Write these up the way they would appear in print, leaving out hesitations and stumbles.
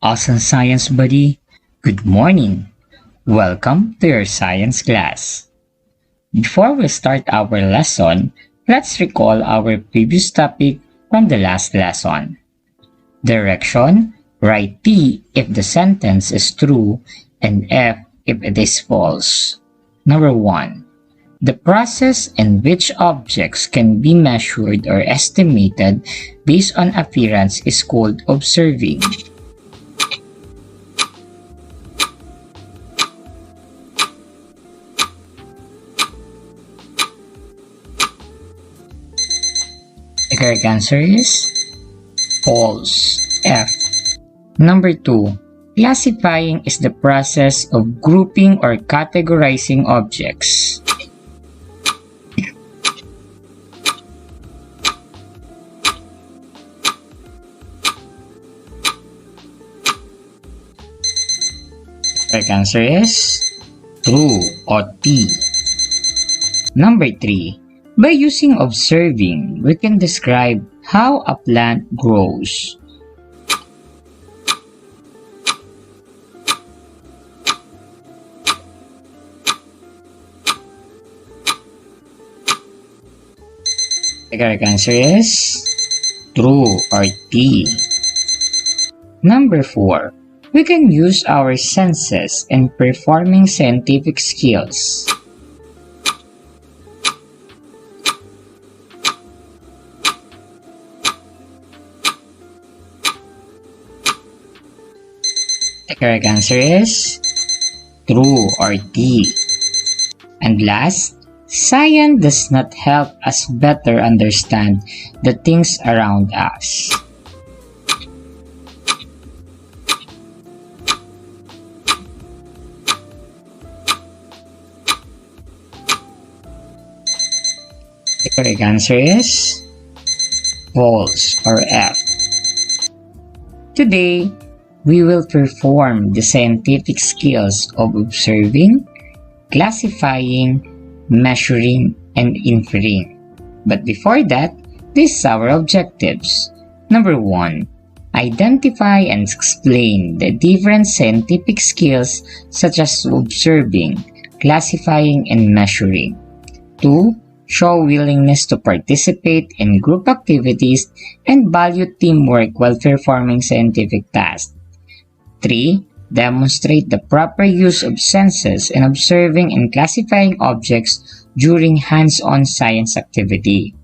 Awesome science buddy. Good morning. Welcome to your science class. Before we start our lesson, let's recall our previous topic from the last lesson. Direction: write T if the sentence is true and F if it is false. Number 1. The process in which objects can be measured or estimated based on appearance is called observing. The correct answer is false. F. Number 2. Classifying is the process of grouping or categorizing objects. The correct answer is true or T. Number 3. By using observing, we can describe how a plant grows. The correct answer is true or T. Number 4. We can use our senses in performing scientific skills. The correct answer is true or T. And last, science does not help us better understand the things around us. The correct answer is false or F. Today, we will perform the scientific skills of observing, classifying, measuring, and inferring. But before that, these are our objectives. Number 1. Identify and explain the different scientific skills such as observing, classifying, and measuring. 2. Show willingness to participate in group activities and value teamwork while performing scientific tasks. 3. Demonstrate the proper use of senses in observing and classifying objects during hands-on science activity.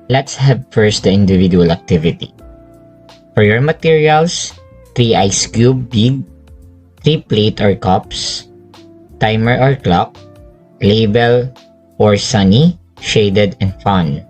Let's have first the individual activity. For your materials, 3 ice cube big, 3 plate or cups, timer or clock, label or sunny, shaded, and fun.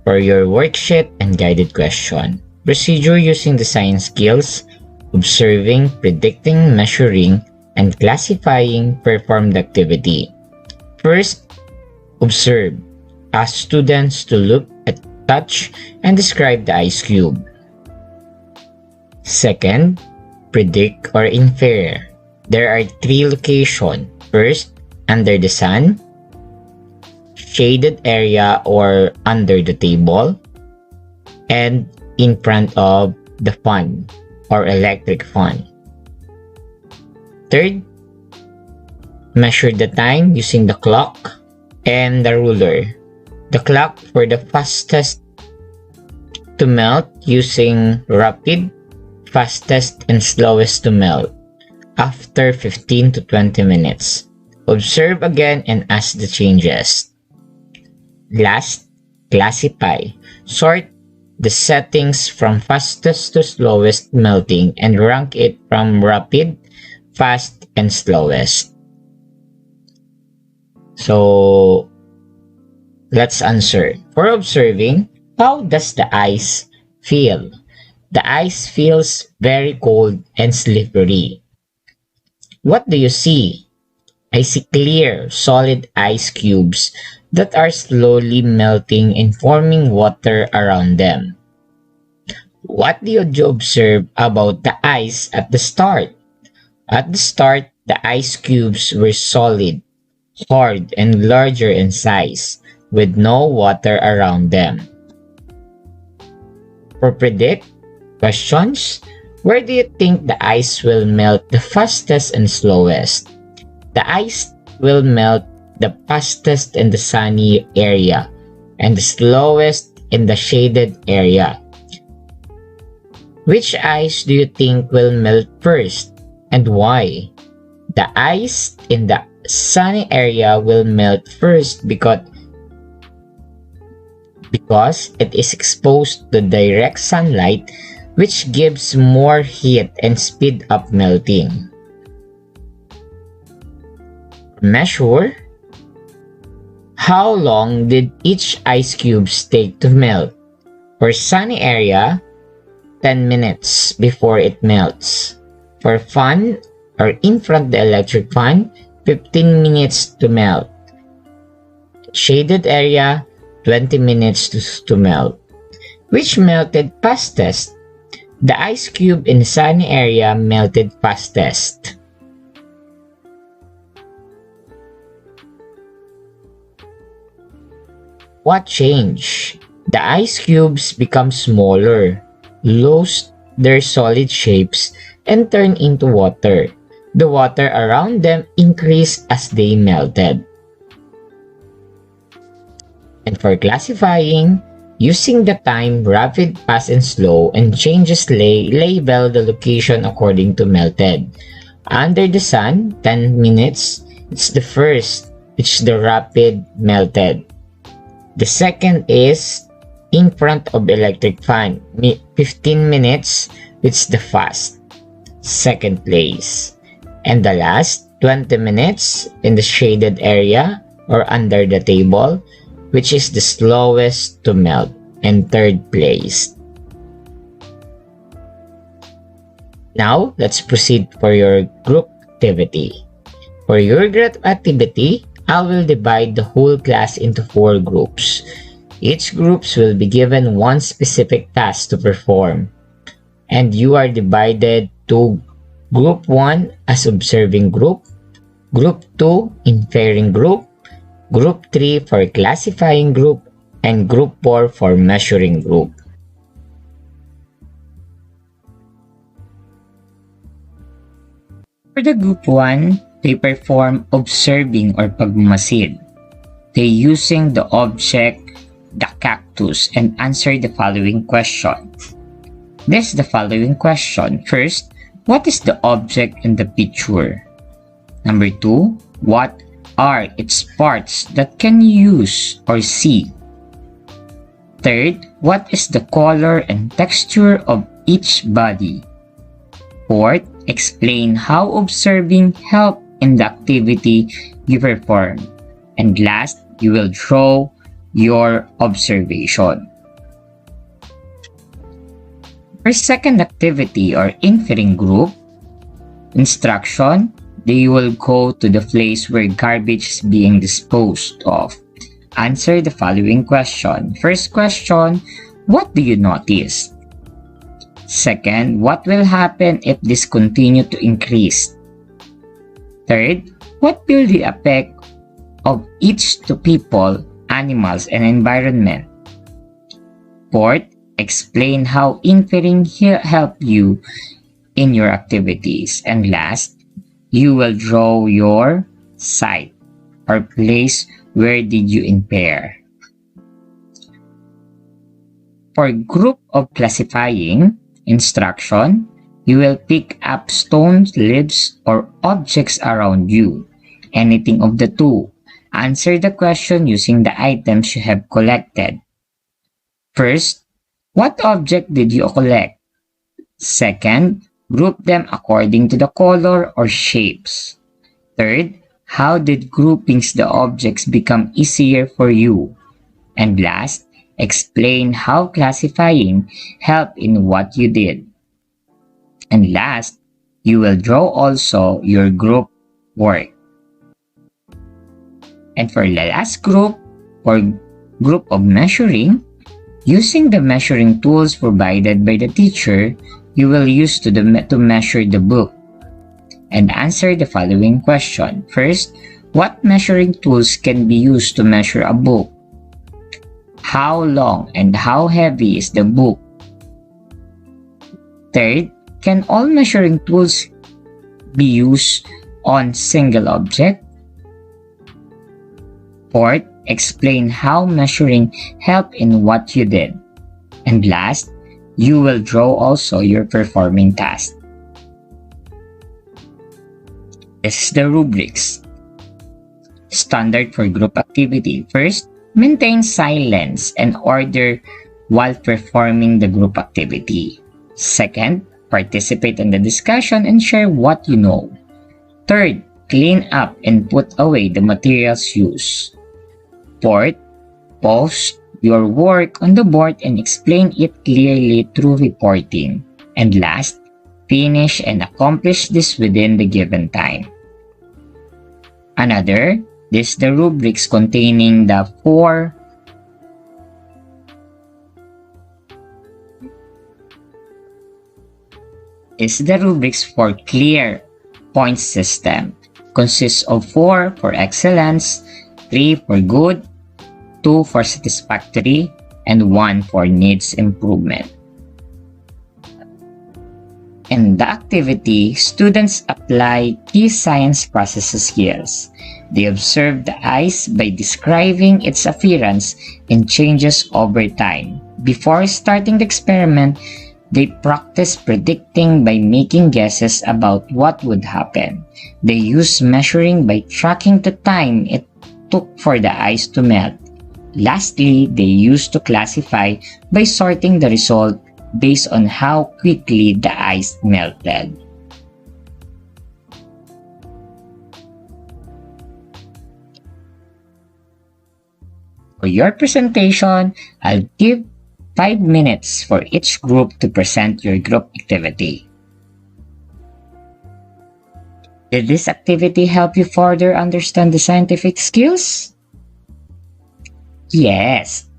For your worksheet and guided question, procedure using the science skills, observing, predicting, measuring, and classifying performed activity. First, observe. Ask students to look at, touch, and describe the ice cube. Second, predict or infer. There are 3 locations. First, under the sun, shaded area or under the table, and in front of the fan or electric fan. Third, measure the time using the clock and the ruler. The clock for the fastest to melt using rapid, fastest, and slowest to melt after 15 to 20 minutes. Observe again and ask the changes. Last, classify. Sort the settings from fastest to slowest melting and rank it from rapid, fast, and slowest. So, let's answer. For observing, how does the ice feel? The ice feels very cold and slippery. What do you see? I see clear, solid ice cubes that are slowly melting and forming water around them. What did you observe about the ice at the start? At the start, the ice cubes were solid, hard, and larger in size. with no water around them. For predict questions, where do you think the ice will melt the fastest and slowest? The ice will melt the fastest in the sunny area and the slowest in the shaded area. Which ice do you think will melt first and why? The ice in the sunny area will melt first because it is exposed to direct sunlight, which gives more heat and speed up melting. Measure. How long did each ice cube take to melt? For sunny area, 10 minutes before it melts. For fan or in front of the electric fan, 15 minutes to melt. Shaded area, 20 minutes to melt. Which melted fastest? The ice cube in the sunny area melted fastest. What changed? The ice cubes become smaller, lost their solid shapes, and turned into water. The water around them increased as they melted. And for classifying, using the time, rapid, fast, and slow, and changes label the location according to melted. Under the sun, 10 minutes, it's the first, it's the rapid melted. The second is in front of electric fan, 15 minutes, it's the fast, second place. And the last, 20 minutes in the shaded area or under the table, which is the slowest to melt, and third place. Now, let's proceed for your group activity. For your group activity, I will divide the whole class into 4 groups. Each groups will be given one specific task to perform. And you are divided to Group 1 as observing group, Group 2 inferring group, Group 3 for classifying group, and Group 4 for measuring group. For the Group 1, they perform observing or pagmamasid. They using the object, the cactus, and answer the following question. This is the following question. First, what is the object in the picture? Number 2, what are its parts that can use or see? Third, what is the color and texture of each body? Fourth, explain how observing help in the activity you perform. And last, you will draw your observation. For second activity or inferring group, instruction, they will go to the place where garbage is being disposed of. Answer the following question. First question, what do you notice? Second, what will happen if this continue to increase? Third, what will the effect of each to people, animals, and environment? Fourth, explain how inferring help you in your activities. And last, you will draw your site or place where did you infer. For group of classifying instruction, you will pick up stones, leaves, or objects around you. Anything of the two. Answer the question using the items you have collected. First, what object did you collect? Second, group them according to the color or shapes. Third, how did groupings the objects become easier for you? And last, explain how classifying helped in what you did. And last, you will draw also your group work. And for the last group, or group of measuring, using the measuring tools provided by the teacher, you will use to measure the book. And answer the following question. First, what measuring tools can be used to measure a book? How long and how heavy is the book? Third, can all measuring tools be used on single object? Fourth, explain how measuring helped in what you did. And last, you will draw also your performing task. This is the rubrics. Standard for group activity. First, maintain silence and order while performing the group activity. Second, participate in the discussion and share what you know. Third, clean up and put away the materials used. Fourth, post your work on the board and explain it clearly through reporting. And last, finish and accomplish this within the given time. Another, this is the rubrics containing the four is the rubrics for clear point system. Consists of 4 for excellence, 3 for good, 2 for satisfactory, and 1 for needs improvement. In the activity, students apply key science processes skills. They observe the ice by describing its appearance and changes over time. Before starting the experiment, they practice predicting by making guesses about what would happen. They use measuring by tracking the time it took for the ice to melt. Lastly, they use to classify by sorting the result based on how quickly the ice melted. For your presentation, I'll give 5 minutes for each group to present your group activity. Did this activity help you further understand the scientific skills? Yes.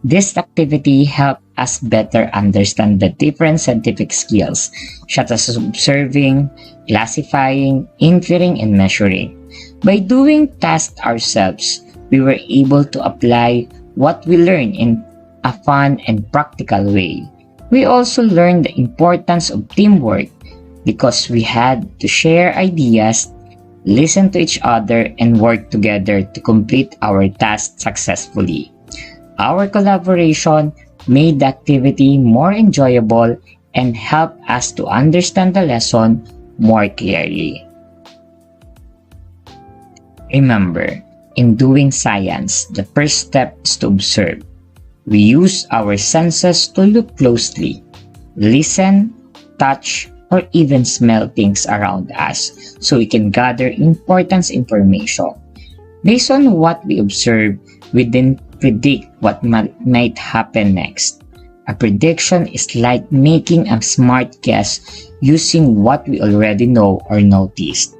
This activity helped us better understand the different scientific skills, such as observing, classifying, inferring, and measuring. By doing tasks ourselves, we were able to apply what we learned in a fun and practical way. We also learned the importance of teamwork because we had to share ideas, listen to each other, and work together to complete our task successfully. Our collaboration made the activity more enjoyable and helped us to understand the lesson more clearly. Remember, in doing science, the first step is to observe. We use our senses to look closely, listen, touch, or even smell things around us so we can gather important information. Based on what we observe, we then predict what might happen next. A prediction is like making a smart guess using what we already know or noticed.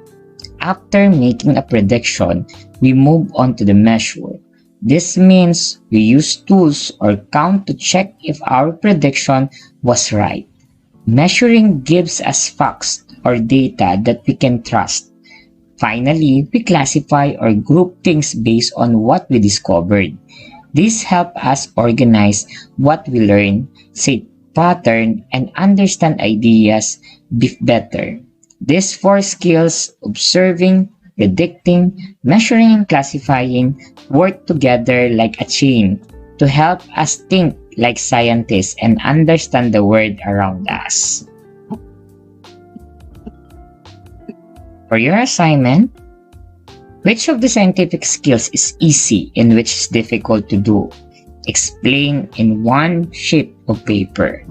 After making a prediction, we move on to the measure. This means we use tools or count to check if our prediction was right. Measuring gives us facts or data that we can trust. Finally, we classify or group things based on what we discovered. This helps us organize what we learn, set pattern, and understand ideas better. These 4 skills, observing, predicting, measuring, and classifying, work together like a chain to help us think like scientists and understand the world around us. For your assignment, which of the scientific skills is easy and which is difficult to do? Explain in one sheet of paper.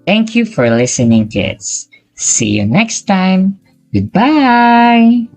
Thank you for listening, kids. See you next time. Goodbye!